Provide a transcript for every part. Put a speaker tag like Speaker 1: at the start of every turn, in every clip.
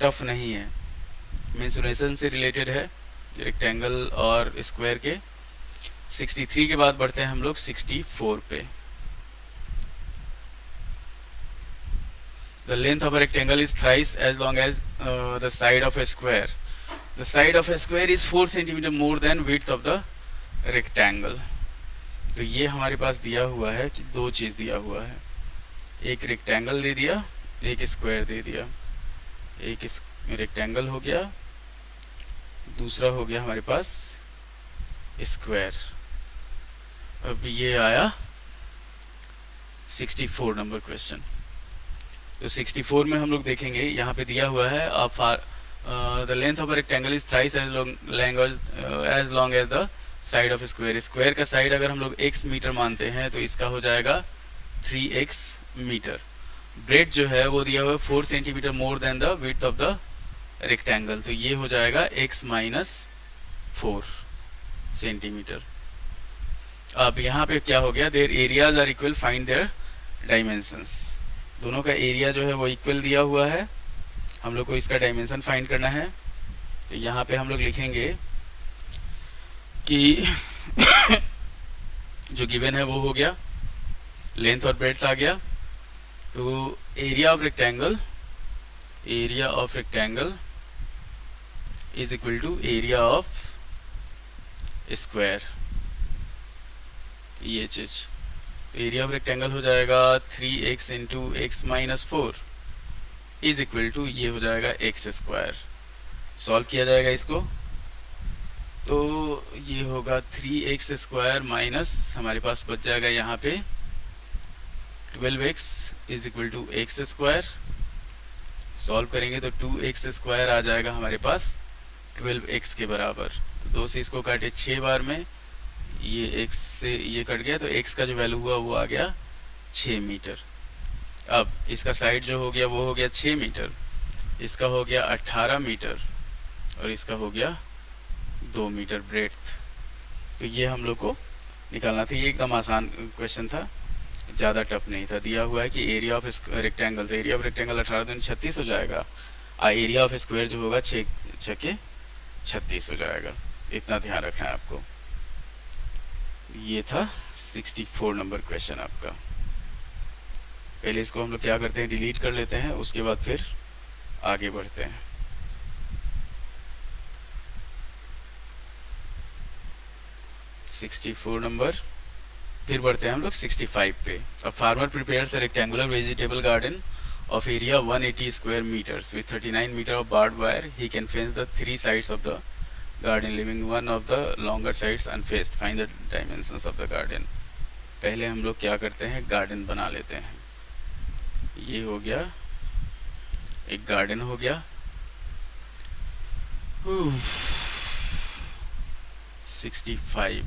Speaker 1: Tough नहीं है, mensuration से रिलेटेड है रेक्टेंगल और स्क्वायर के। 63 के बाद बढ़ते हैं हम लोग 64 पे। The length of a rectangle is thrice as long as the side of a square. The side of a square is 4 centimetre more than width of the rectangle. तो ये हमारे पास दिया हुआ है कि दो चीज़ दिया हुआ है, एक रेक्टेंगल दे दिया, एक स्क्वायर दे दिया। एक रेक्टेंगल हो गया, दूसरा हो गया हमारे पास स्क्वायर। अब ये आया 64 नंबर क्वेश्चन। तो 64 में हम लोग देखेंगे, यहाँ पे दिया हुआ है the length of a rectangle is thrice as long as the side of square. Square का साइड अगर हम लोग x मीटर मानते हैं तो इसका हो जाएगा 3x मीटर। ब्रेड जो है वो दिया हुआ है 4 centimetre more then the width of the rectangle, तो ये हो जाएगा x माइनस 4 सेंटीमीटर। अब यहाँ पे क्या हो गया, their areas are equal, find their dimensions. दोनों का एरिया जो है वो इक्वल दिया हुआ है, हम लोग को इसका डायमेंशन फाइंड करना है। तो यहाँ पे हम लोग लिखेंगे कि जो गिवन है वो हो गया, लेंथ और ब्रेड्थ आ गया। तो area of rectangle is equal to area of square, ये चीज। तो एरिया ऑफ रेक्टेंगल हो जाएगा 3x into X minus 4 is equal to, ये हो जाएगा एक्स स्क्वायर। सॉल्व किया जाएगा इसको, तो ये होगा 3x स्क्वायर माइनस हमारे पास बच जाएगा यहाँ पे 12x is equal to X square. Solve करेंगे तो 2x स्क्वायर आ जाएगा हमारे पास 12x के बराबर। तो 2 से इसको काटे 6 बार में, ये x से ये कट गया, तो x का जो वैल्यू हुआ वो आ गया 6 मीटर। अब इसका साइड जो हो गया वो हो गया 6 मीटर, इसका हो गया 18 मीटर और इसका हो गया 2 मीटर ब्रेड्थ। तो ये हम लोग को निकालना था। ये एकदम आसान क्वेश्चन था, ज़्यादा टफ नहीं था। दिया हुआ है कि एरिया ऑफ रेक्टेंगल, तो एरिया ऑफ रेक्टेंगल 18 दूनी 36 हो जाएगा, और एरिया ऑफ स्क्वायर जो होगा 6 छके 36 हो जाएगा। इतना ध्यान रखना है आपको। ये था 64 नंबर क्वेश्चन आपका। पहले इसको हम लोग क्या करते हैं, डिलीट कर लेते हैं, उसके बाद फिर आगे बढ़ते हैं। (64) नंबर, फिर बढ़ते हैं हम लोग 65 पे। A farmer prepares a rectangular vegetable garden of area 180 square meters with 39 meter of barbed wire. He can fence the 3 sides of the garden, leaving one of the longer sides unfenced. Find the dimensions of the garden. पहले हम लोग क्या करते हैं, garden बना लेते हैं। ये हो गया, एक गार्डन हो गया। 65,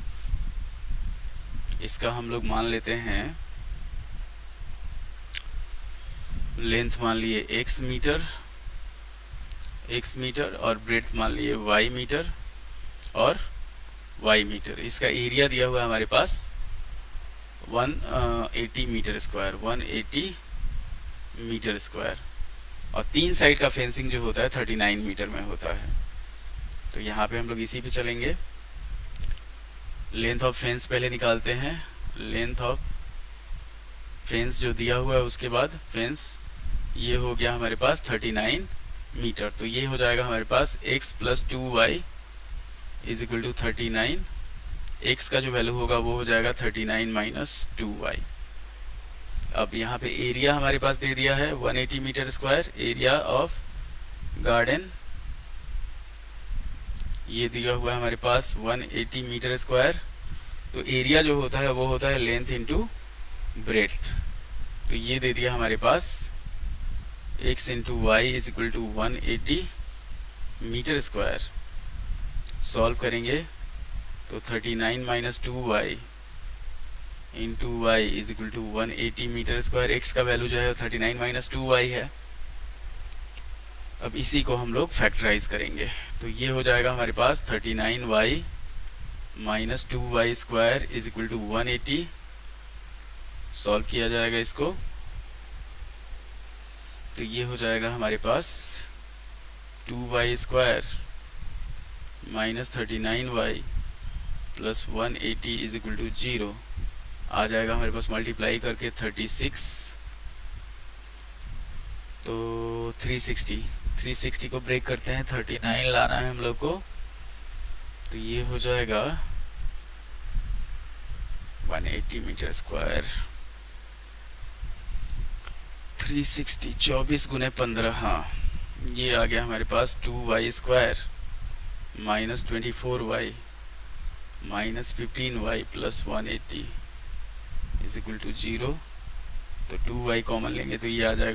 Speaker 1: इसका हम लोग मान लेते हैं लेंथ मान लिए x मीटर और ब्रेड्थ मान लिए y मीटर और y मीटर। इसका एरिया दिया हुआ है हमारे पास 180 मीटर स्क्वायर, 180 मीटर स्क्वायर, और 3 साइड का फेंसिंग जो होता है 39 मीटर में होता है। तो यहाँ पे हम लोग इसी पे चलेंगे। लेंथ ऑफ फेंस पहले निकालते हैं। लेंथ ऑफ फेंस जो दिया हुआ है उसके बाद फेंस, ये हो गया हमारे पास 39 मीटर। तो ये हो जाएगा हमारे पास x plus 2y is equal to 39। x का जो वैल्यू होगा वो हो जाएगा 39 माइनस 2y। अब यहाँ पे एरिया हमारे पास दे दिया है 180 metre square. Area of garden ये दिया हुआ है हमारे पास 180 मीटर स्क्वायर। तो एरिया जो होता है वो होता है लेंथ इंटू ब्रेड्थ। तो ये दे दिया हमारे पास x into y is equal to 180 metre square. Solve करेंगे तो 39 minus 2y into y is equal to 180 metre square. x का वैल्यू जो है 39 माइनस 2y है। अब इसी को हम लोग फैक्टराइज करेंगे, तो ये हो जाएगा हमारे पास 39y minus 2y square is equal to 180। Solve किया जाएगा इसको, तो ये हो जाएगा हमारे पास 2y² minus 39y plus 180 is equal to 0 आ जाएगा हमारे पास मल्टीप्लाई करके 36, तो 360 को ब्रेक करते हैं, 39 लाना है हम लोग को, तो ये हो जाएगा 180 मीटर स्क्वायर। 360 24 गुने 15, हाँ ये आ गया हमारे पास 2y² minus 24y minus 15y plus 180 is equal to 0, तो 2y कॉमन लेंगे तो ये आ जाएगा